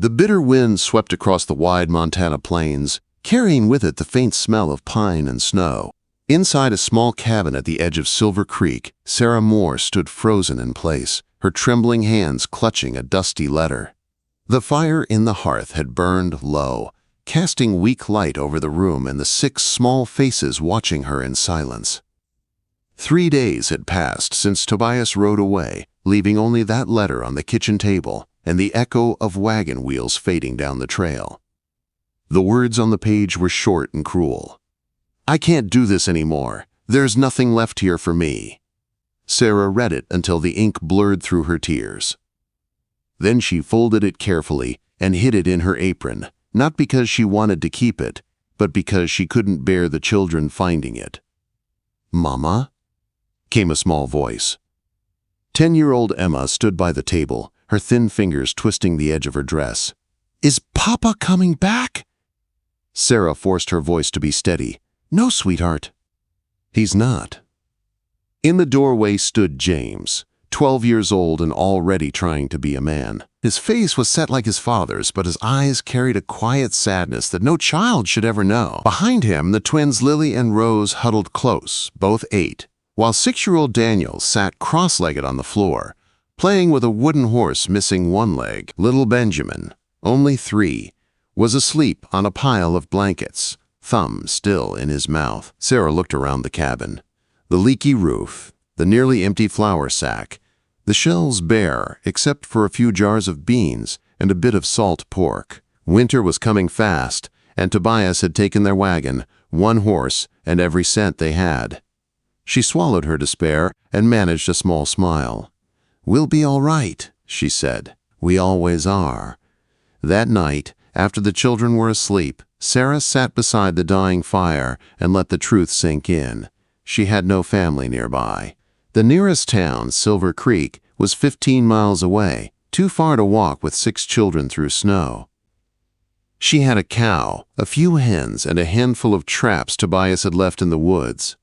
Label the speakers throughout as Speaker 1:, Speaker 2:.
Speaker 1: The bitter wind swept across the wide Montana plains, carrying with it the faint smell of pine and snow. Inside a small cabin at the edge of Silver Creek, Sarah Moore stood frozen in place, her trembling hands clutching a dusty letter. The fire in the hearth had burned low, casting weak light over the room and the 6 small faces watching her in silence. 3 days had passed since Tobias rode away, leaving only that letter on the kitchen table and the echo of wagon wheels fading down the trail. The words on the page were short and cruel. "I can't do this anymore. There's nothing left here for me." Sarah read it until the ink blurred through her tears. Then she folded it carefully and hid it in her apron, not because she wanted to keep it, but because she couldn't bear the children finding it. "Mama?" came a small voice. 10-year-old Emma stood by the table, her thin fingers twisting the edge of her dress. "Is Papa coming back?" Sarah forced her voice to be steady. "No, sweetheart." "He's not." In the doorway stood James, 12 years old and already trying to be a man. His face was set like his father's, but his eyes carried a quiet sadness that no child should ever know. Behind him, the twins Lily and Rose huddled close, both 8, while 6-year-old Daniel sat cross-legged on the floor, playing with a wooden horse missing one leg. Little Benjamin, only 3, was asleep on a pile of blankets, thumb still in his mouth. Sarah looked around the cabin. The leaky roof, the nearly empty flour sack, the shelves bare except for a few jars of beans and a bit of salt pork. Winter was coming fast, and Tobias had taken their wagon, 1 horse, and every cent they had. She swallowed her despair and managed a small smile. "We'll be all right," she said. "We always are." That night, after the children were asleep, Sarah sat beside the dying fire and let the truth sink in. She had no family nearby. The nearest town, Silver Creek, was 15 miles away, too far to walk with 6 children through snow. She had a cow, a few hens, and a handful of traps Tobias had left in the woods.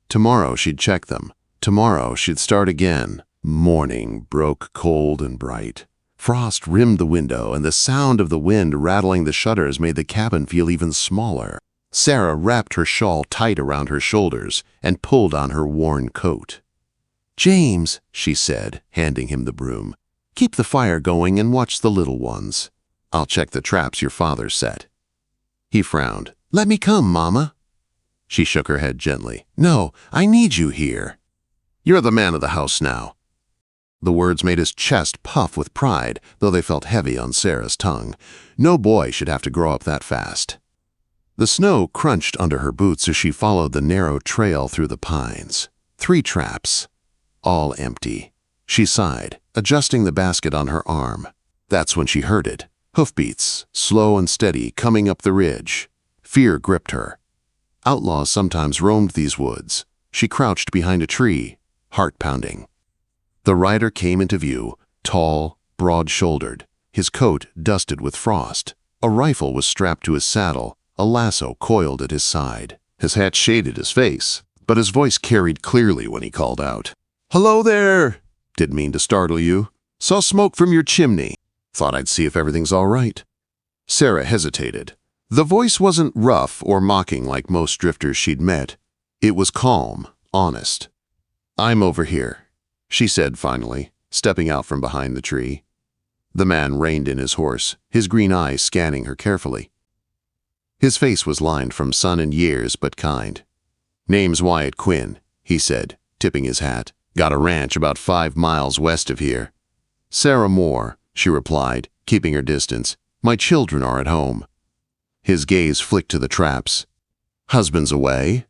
Speaker 1: Tomorrow she'd check them. Tomorrow she'd start again. Morning broke cold and bright. Frost rimmed the window, and the sound of the wind rattling the shutters made the cabin feel even smaller. Sarah wrapped her shawl tight around her shoulders and pulled on her worn coat. "James," she said, handing him the broom, "keep the fire going and watch the little ones. I'll check the traps your father set." He frowned. "Let me come, Mama." She shook her head gently. "No, I need you here. You're the man of the house now." The words made his chest puff with pride, though they felt heavy on Sarah's tongue. No boy should have to grow up that fast. The snow crunched under her boots as she followed the narrow trail through the pines. 3 traps, all empty. She sighed, adjusting the basket on her arm. That's when she heard it. Hoofbeats, slow and steady, coming up the ridge. Fear gripped her. Outlaws sometimes roamed these woods. She crouched behind a tree, heart pounding. The rider came into view, tall, broad-shouldered, his coat dusted with frost. A rifle was strapped to his saddle, a lasso coiled at his side. His hat shaded his face, but his voice carried clearly when he called out. "Hello there! Didn't mean to startle you. Saw smoke from your chimney. Thought I'd see if everything's all right." Sarah hesitated. The voice wasn't rough or mocking like most drifters she'd met. It was calm, honest. "I'm over here," she said finally, stepping out from behind the tree. The man reined in his horse, his green eyes scanning her carefully. His face was lined from sun and years, but kind. "Name's Wyatt Quinn," he said, tipping his hat. "Got a ranch about 5 miles west of here." "Sarah Moore," she replied, keeping her distance. "My children are at home." His gaze flicked to the traps. "Husband's away?"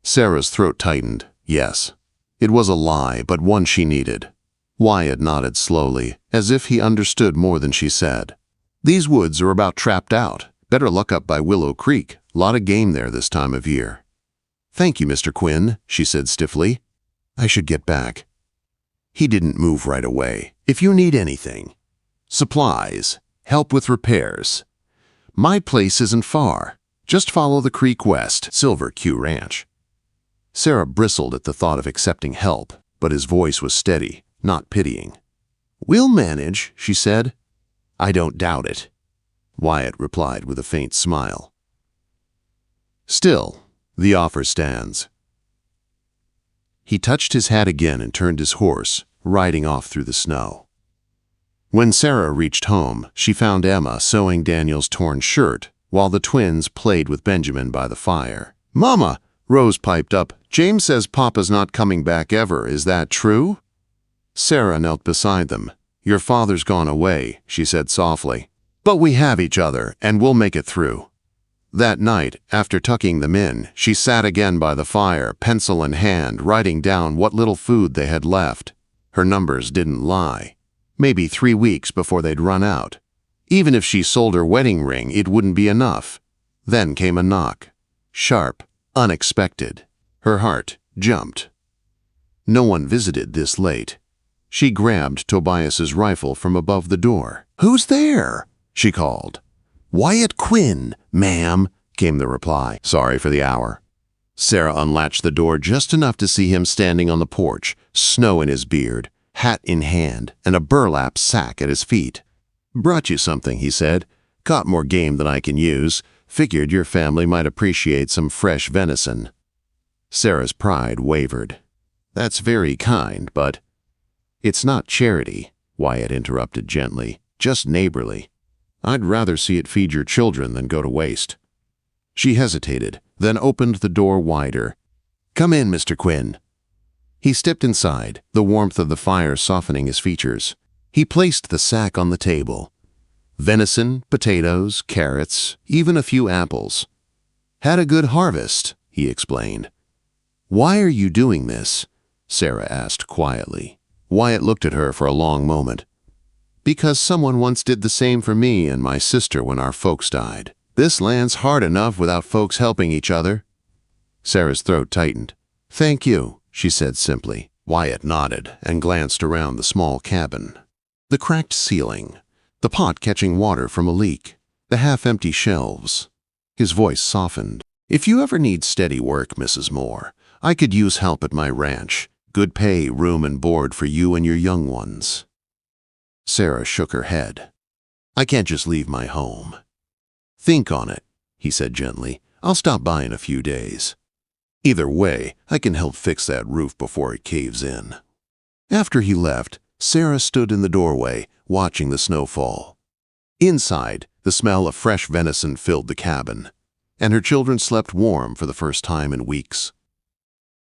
Speaker 1: Sarah's throat tightened. Yes. It was a lie, but one she needed. Wyatt nodded slowly, as if he understood more than she said. "These woods are about trapped out. Better look up by Willow Creek. Lot of game there this time of year." "Thank you, Mr. Quinn," she said stiffly. "I should get back." He didn't move right away. "If you need anything, supplies, help with repairs, my place isn't far. Just follow the creek west, Silver Q Ranch." Sarah bristled at the thought of accepting help, but his voice was steady, not pitying. "We'll manage," she said. "I don't doubt it," Wyatt replied with a faint smile. Still, the offer stands. He touched his hat again and turned his horse, riding off through the snow. When Sarah reached home, she found Emma sewing Daniel's torn shirt while the twins played with Benjamin by the fire. "Mama," Rose piped up, "James says Papa's not coming back ever. Is that true?" Sarah knelt beside them. "Your father's gone away," she said softly. "But we have each other, and we'll make it through." That night, after tucking them in, she sat again by the fire, pencil in hand, writing down what little food they had left. Her numbers didn't lie. Maybe 3 weeks before they'd run out. Even if she sold her wedding ring, it wouldn't be enough. Then came a knock. Sharp, unexpected. Her heart jumped. No one visited this late. She grabbed Tobias's rifle from above the door. "Who's there?" she called. "Wyatt Quinn, ma'am," came the reply. "Sorry for the hour." Sarah unlatched the door just enough to see him standing on the porch, snow in his beard, hat in hand, and a burlap sack at his feet. "Brought you something," he said. "Caught more game than I can use. Figured your family might appreciate some fresh venison." Sarah's pride wavered. "That's very kind, but—" "It's not charity," Wyatt interrupted gently, "just neighborly. I'd rather see it feed your children than go to waste." She hesitated, then opened the door wider. "Come in, Mr. Quinn." He stepped inside, the warmth of the fire softening his features. He placed the sack on the table. Venison, potatoes, carrots, even a few apples. "Had a good harvest," he explained. "Why are you doing this?" Sarah asked quietly. Wyatt looked at her for a long moment. "Because someone once did the same for me and my sister when our folks died. This land's hard enough without folks helping each other." Sarah's throat tightened. "Thank you," she said simply. Wyatt nodded and glanced around the small cabin. The cracked ceiling, the pot catching water from a leak, the half-empty shelves. His voice softened. "If you ever need steady work, Mrs. Moore, I could use help at my ranch. Good pay, room and board for you and your young ones." Sarah shook her head. "I can't just leave my home." "Think on it," he said gently. "I'll stop by in a few days. Either way, I can help fix that roof before it caves in." After he left, Sarah stood in the doorway, watching the snowfall. Inside, the smell of fresh venison filled the cabin, and her children slept warm for the first time in weeks.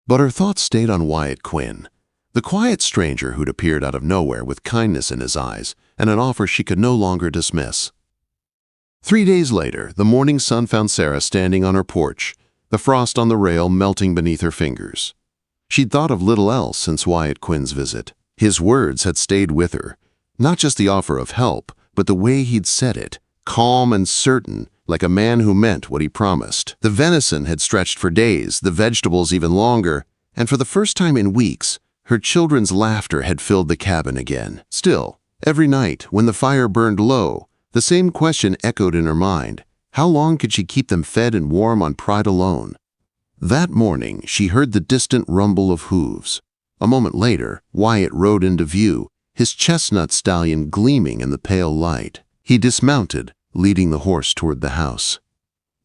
Speaker 1: But her thoughts stayed on Wyatt Quinn, the quiet stranger who'd appeared out of nowhere with kindness in his eyes and an offer she could no longer dismiss. 3 days later, the morning sun found Sarah standing on her porch, the frost on the rail melting beneath her fingers. She'd thought of little else since Wyatt Quinn's visit. His words had stayed with her, not just the offer of help, but the way he'd said it, calm and certain, like a man who meant what he promised. The venison had stretched for days, the vegetables even longer, and for the first time in weeks, her children's laughter had filled the cabin again. Still, every night, when the fire burned low, the same question echoed in her mind. How long could she keep them fed and warm on pride alone? That morning, she heard the distant rumble of hooves. A moment later, Wyatt rode into view, his chestnut stallion gleaming in the pale light. He dismounted, leading the horse toward the house.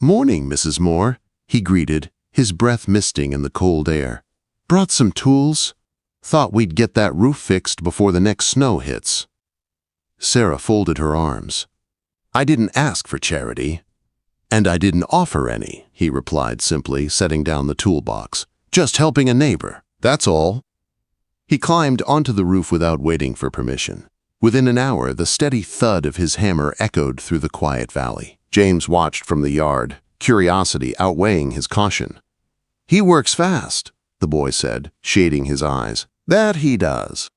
Speaker 1: "Morning, Mrs. Moore," he greeted, his breath misting in the cold air. "Brought some tools? Thought we'd get that roof fixed before the next snow hits." Sarah folded her arms. "I didn't ask for charity." "And I didn't offer any," he replied simply, setting down the toolbox. "Just helping a neighbor, that's all." He climbed onto the roof without waiting for permission. Within an hour, the steady thud of his hammer echoed through the quiet valley. James watched from the yard, curiosity outweighing his caution. "He works fast," the boy said, shading his eyes. "That he does."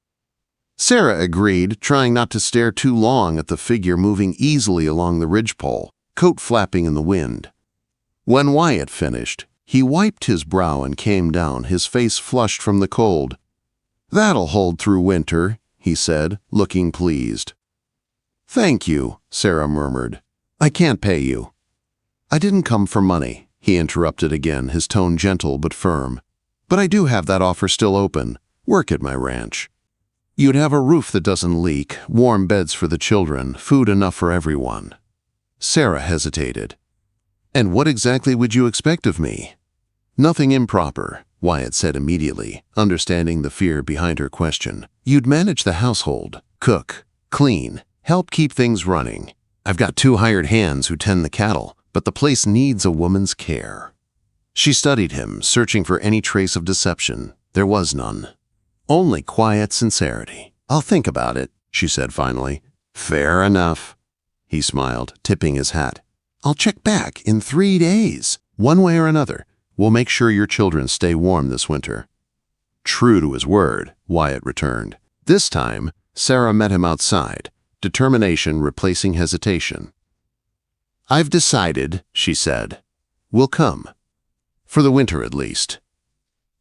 Speaker 1: Sarah agreed, trying not to stare too long at the figure moving easily along the ridgepole, coat flapping in the wind. When Wyatt finished, he wiped his brow and came down, his face flushed from the cold. "That'll hold through winter," he said, looking pleased. "Thank you," Sarah murmured. "I can't pay you." "I didn't come for money," he interrupted again, his tone gentle but firm. "But I do have that offer still open. Work at my ranch. You'd have a roof that doesn't leak, warm beds for the children, food enough for everyone." Sarah hesitated. "And what exactly would you expect of me?" "Nothing improper," Wyatt said immediately, understanding the fear behind her question. "You'd manage the household, cook, clean, help keep things running. I've got 2 hired hands who tend the cattle, but the place needs a woman's care." She studied him, searching for any trace of deception. There was none. Only quiet sincerity. "I'll think about it," she said finally. "Fair enough." He smiled, tipping his hat. "I'll check back in 3 days. One way or another, we'll make sure your children stay warm this winter." True to his word, Wyatt returned. This time, Sarah met him outside, determination replacing hesitation. "I've decided," she said. "We'll come. For the winter at least."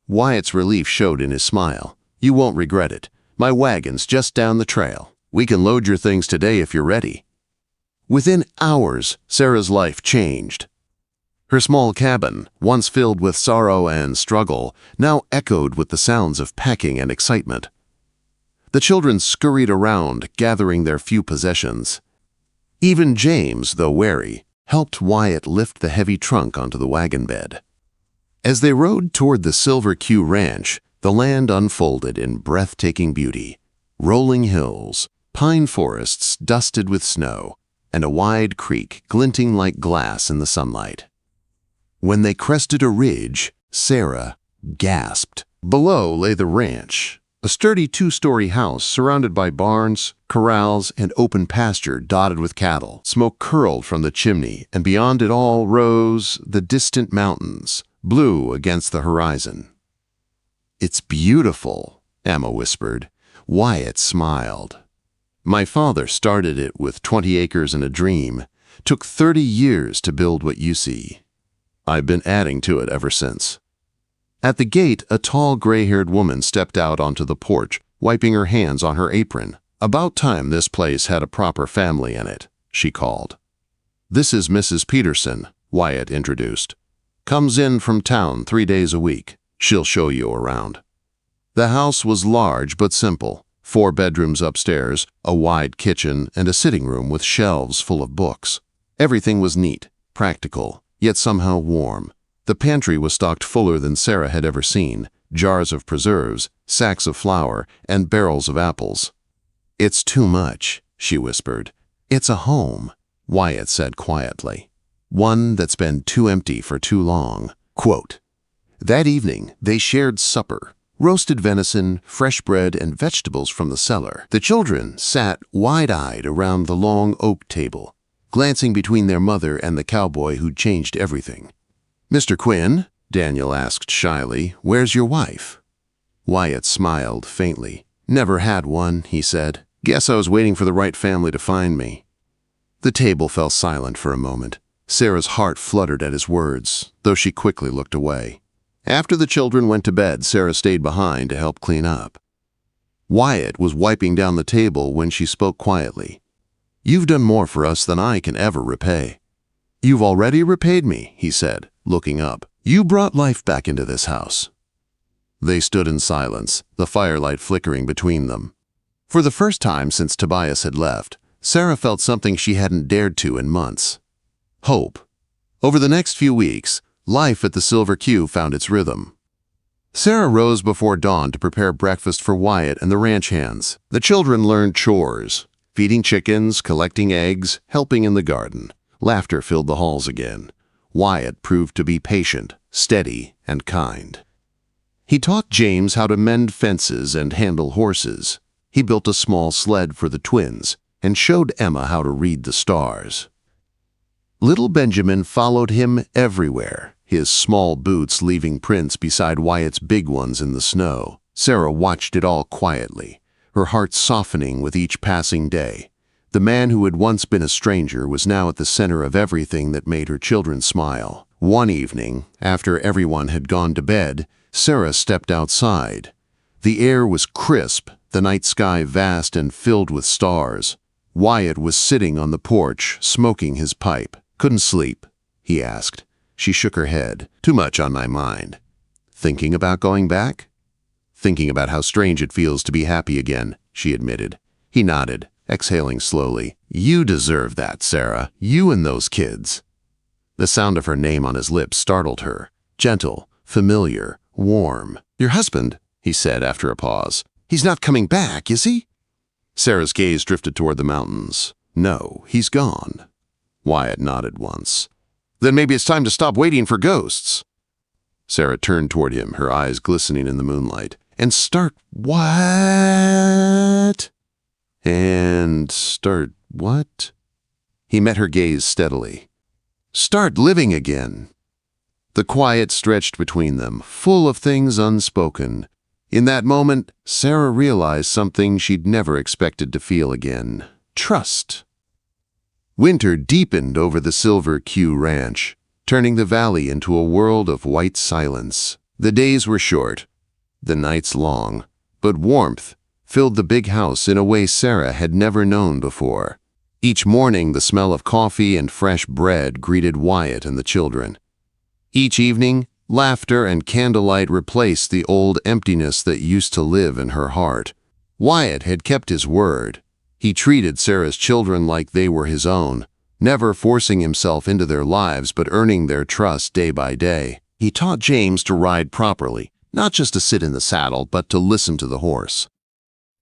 Speaker 1: Wyatt's relief showed in his smile. "You won't regret it. My wagon's just down the trail. We can load your things today if you're ready." Within hours, Sarah's life changed. Her small cabin, once filled with sorrow and struggle, now echoed with the sounds of packing and excitement. The children scurried around, gathering their few possessions. Even James, though wary, helped Wyatt lift the heavy trunk onto the wagon bed. As they rode toward the Silver Q Ranch, the land unfolded in breathtaking beauty. Rolling hills, pine forests dusted with snow, and a wide creek glinting like glass in the sunlight. When they crested a ridge, Sarah gasped. Below lay the ranch, a sturdy 2-story house surrounded by barns, corrals, and open pasture dotted with cattle. Smoke curled from the chimney, and beyond it all rose the distant mountains, blue against the horizon. "It's beautiful," Emma whispered. Wyatt smiled. "My father started it with 20 acres and a dream. Took 30 years to build what you see. I've been adding to it ever since." At the gate, a tall, gray-haired woman stepped out onto the porch, wiping her hands on her apron. "About time this place had a proper family in it," she called. "This is Mrs. Peterson," Wyatt introduced. "Comes in from town 3 days a week. She'll show you around." The house was large but simple. 4 bedrooms upstairs, a wide kitchen, and a sitting room with shelves full of books. Everything was neat, practical, yet somehow warm. The pantry was stocked fuller than Sarah had ever seen, jars of preserves, sacks of flour, and barrels of apples. "It's too much," she whispered. "It's a home," Wyatt said quietly. "One that's been too empty for too long." Quote, that evening, they shared supper. Roasted venison, fresh bread, and vegetables from the cellar. The children sat wide-eyed around the long oak table, glancing between their mother and the cowboy who'd changed everything. "Mr. Quinn," Daniel asked shyly, "where's your wife?" Wyatt smiled faintly. "Never had one," he said. "Guess I was waiting for the right family to find me." The table fell silent for a moment. Sarah's heart fluttered at his words, though she quickly looked away. After the children went to bed, Sarah stayed behind to help clean up. Wyatt was wiping down the table when she spoke quietly. "You've done more for us than I can ever repay." "You've already repaid me," he said, looking up. "You brought life back into this house." They stood in silence, the firelight flickering between them. For the first time since Tobias had left, Sarah felt something she hadn't dared to in months. Hope. Over the next few weeks, life at the Silver Q found its rhythm. Sarah rose before dawn to prepare breakfast for Wyatt and the ranch hands. The children learned chores, feeding chickens, collecting eggs, helping in the garden. Laughter filled the halls again. Wyatt proved to be patient, steady, and kind. He taught James how to mend fences and handle horses. He built a small sled for the twins and showed Emma how to read the stars. Little Benjamin followed him everywhere, his small boots leaving prints beside Wyatt's big ones in the snow. Sarah watched it all quietly, her heart softening with each passing day. The man who had once been a stranger was now at the center of everything that made her children smile. One evening, after everyone had gone to bed, Sarah stepped outside. The air was crisp, the night sky vast and filled with stars. Wyatt was sitting on the porch, smoking his pipe. "Couldn't sleep?" he asked. She shook her head. "Too much on my mind." "Thinking about going back?" "Thinking about how strange it feels to be happy again," she admitted. He nodded, exhaling slowly. "You deserve that, Sarah. You and those kids." The sound of her name on his lips startled her. Gentle, familiar, warm. "Your husband," he said after a pause. "He's not coming back, is he?" Sarah's gaze drifted toward the mountains. "No, he's gone." Wyatt nodded once. "Then maybe it's time to stop waiting for ghosts." Sarah turned toward him, her eyes glistening in the moonlight. "And start what?" "And start what?" He met her gaze steadily. "Start living again." The quiet stretched between them, full of things unspoken. In that moment, Sarah realized something she'd never expected to feel again: trust. Winter deepened over the Silver Q Ranch, turning the valley into a world of white silence. The days were short, the nights long, but warmth filled the big house in a way Sarah had never known before. Each morning, the smell of coffee and fresh bread greeted Wyatt and the children. Each evening, laughter and candlelight replaced the old emptiness that used to live in her heart. Wyatt had kept his word. He treated Sarah's children like they were his own, never forcing himself into their lives but earning their trust day by day. He taught James to ride properly, not just to sit in the saddle, but to listen to the horse.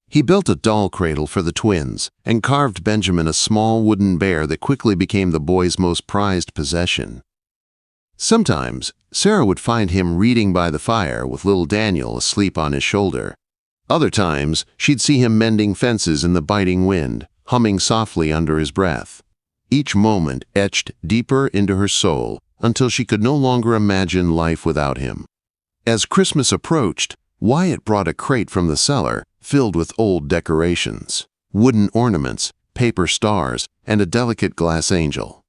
Speaker 1: He built a doll cradle for the twins and carved Benjamin a small wooden bear that quickly became the boy's most prized possession. Sometimes, Sarah would find him reading by the fire with little Daniel asleep on his shoulder. Other times, she'd see him mending fences in the biting wind, humming softly under his breath. Each moment etched deeper into her soul until she could no longer imagine life without him. As Christmas approached, Wyatt brought a crate from the cellar filled with old decorations, wooden ornaments, paper stars, and a delicate glass angel.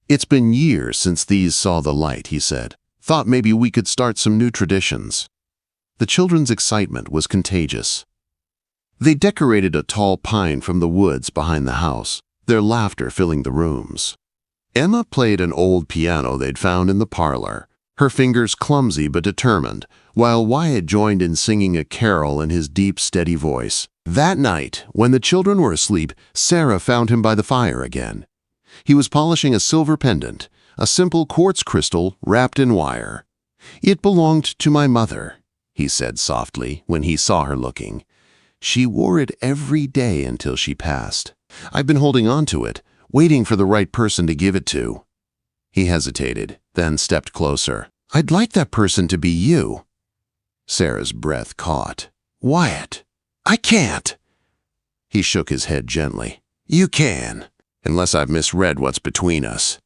Speaker 1: "It's been years since these saw the light," he said. "Thought maybe we could start some new traditions." The children's excitement was contagious. They decorated a tall pine from the woods behind the house, their laughter filling the rooms. Emma played an old piano they'd found in the parlor, her fingers clumsy but determined, while Wyatt joined in singing a carol in his deep, steady voice. That night, when the children were asleep, Sarah found him by the fire again. He was polishing a silver pendant, a simple quartz crystal wrapped in wire. "It belonged to my mother," he said softly when he saw her looking. "She wore it every day until she passed. I've been holding on to it, waiting for the right person to give it to." He hesitated, then stepped closer. "I'd like that person to be you." Sarah's breath caught. "Wyatt, I can't." He shook his head gently. "You can, unless I've misread what's between us."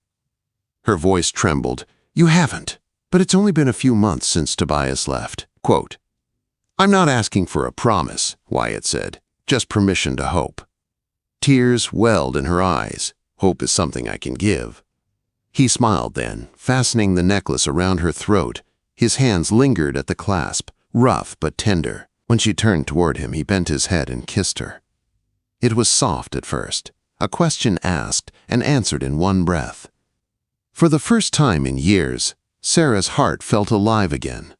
Speaker 1: Her voice trembled. "You haven't, but it's only been a few months since Tobias left." Quote, "I'm not asking for a promise," Wyatt said, "just permission to hope." Tears welled in her eyes. "Hope is something I can give." He smiled then, fastening the necklace around her throat. His hands lingered at the clasp, rough but tender. When she turned toward him, he bent his head and kissed her. It was soft at first, a question asked and answered in one breath. For the first time in years, Sarah's heart felt alive again.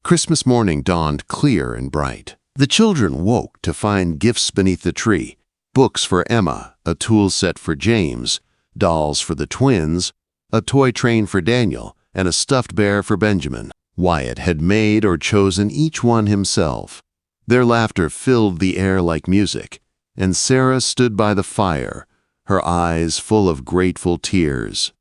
Speaker 1: Christmas morning dawned clear and bright. The children woke to find gifts beneath the tree: books for Emma, a tool set for James, dolls for the twins, a toy train for Daniel, and a stuffed bear for Benjamin. Wyatt had made or chosen each one himself. Their laughter filled the air like music, and Sarah stood by the fire, her eyes full of grateful tears.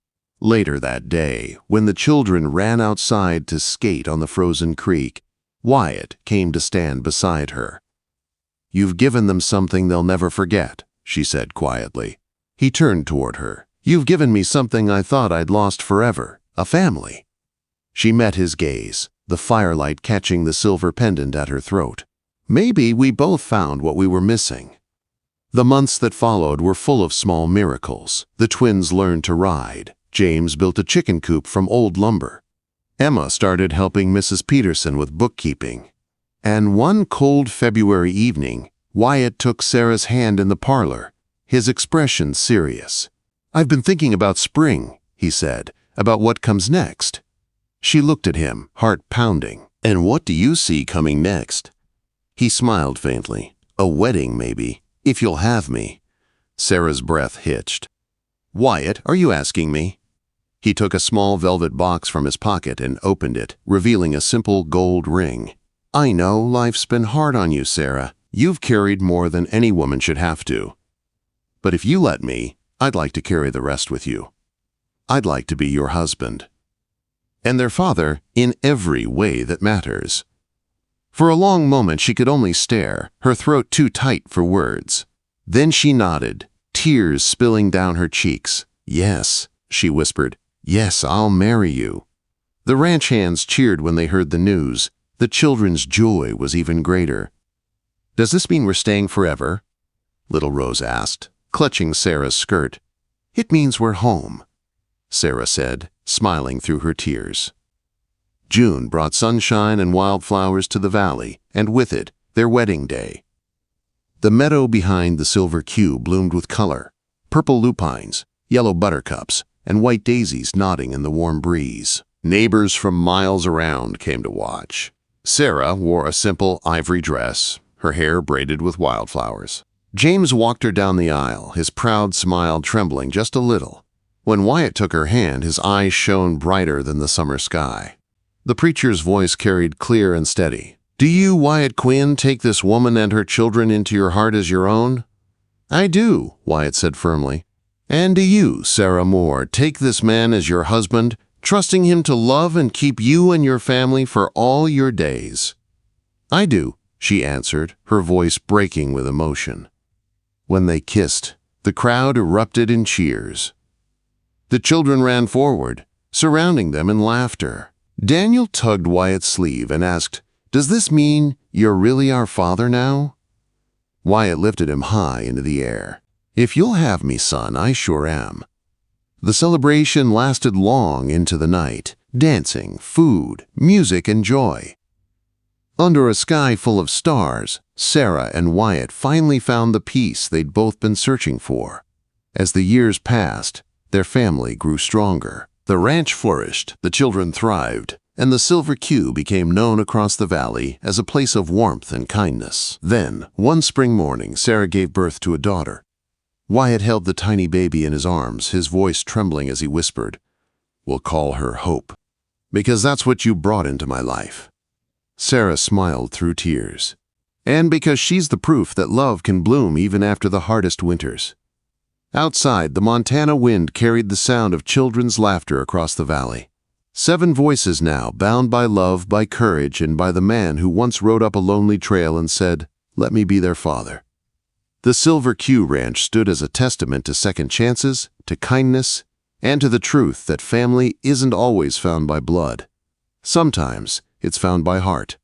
Speaker 1: Later that day, when the children ran outside to skate on the frozen creek, Wyatt came to stand beside her. "You've given them something they'll never forget," she said quietly. He turned toward her. "You've given me something I thought I'd lost forever, a family." She met his gaze, the firelight catching the silver pendant at her throat. "Maybe we both found what we were missing." The months that followed were full of small miracles. The twins learned to ride. James built a chicken coop from old lumber. Emma started helping Mrs. Peterson with bookkeeping. And one cold February evening, Wyatt took Sarah's hand in the parlor, his expression serious. "I've been thinking about spring," he said, "about what comes next." She looked at him, heart pounding. "And what do you see coming next?" He smiled faintly. "A wedding, maybe. If you'll have me. Sarah's breath hitched. Wyatt, are you asking me? He took a small velvet box from his pocket and opened it, revealing a simple gold ring. I know life's been hard on you, Sarah. You've carried more than any woman should have to. But if you let me, I'd like to carry the rest with you. I'd like to be your husband. And their father in every way that matters. For a long moment she could only stare, her throat too tight for words. Then she nodded, tears spilling down her cheeks. Yes, she whispered. Yes, I'll marry you. The ranch hands cheered when they heard the news. The children's joy was even greater. Does this mean we're staying forever? Little Rose asked, clutching Sarah's skirt. It means we're home, Sarah said, smiling through her tears. June brought sunshine and wildflowers to the valley, and with it, their wedding day. The meadow behind the silver queue bloomed with color, purple lupines, yellow buttercups, and white daisies nodding in the warm breeze. Neighbors from miles around came to watch. Sarah wore a simple ivory dress, her hair braided with wildflowers. James walked her down the aisle, his proud smile trembling just a little. When Wyatt took her hand, his eyes shone brighter than the summer sky. The preacher's voice carried clear and steady. Do you, Wyatt Quinn, take this woman and her children into your heart as your own? I do, Wyatt said firmly. And do you, Sarah Moore, take this man as your husband, trusting him to love and keep you and your family for all your days? I do, she answered, her voice breaking with emotion. When they kissed, the crowd erupted in cheers. The children ran forward, surrounding them in laughter. Daniel tugged Wyatt's sleeve and asked, Does this mean you're really our father now? Wyatt lifted him high into the air. If you'll have me, son, I sure am. The celebration lasted long into the night. Dancing, food, music, and joy. Under a sky full of stars, Sarah and Wyatt finally found the peace they'd both been searching for. As the years passed, their family grew stronger. The ranch flourished, the children thrived, and the Silver Q became known across the valley as a place of warmth and kindness. Then, one spring morning, Sarah gave birth to a daughter. Wyatt held the tiny baby in his arms, his voice trembling as he whispered, We'll call her Hope, because that's what you brought into my life. Sarah smiled through tears. And because she's the proof that love can bloom even after the hardest winters. Outside, the Montana wind carried the sound of children's laughter across the valley. 7 voices now, bound by love, by courage, and by the man who once rode up a lonely trail and said, Let me be their father. The Silver Q Ranch stood as a testament to second chances, to kindness, and to the truth that family isn't always found by blood. Sometimes it's found by heart.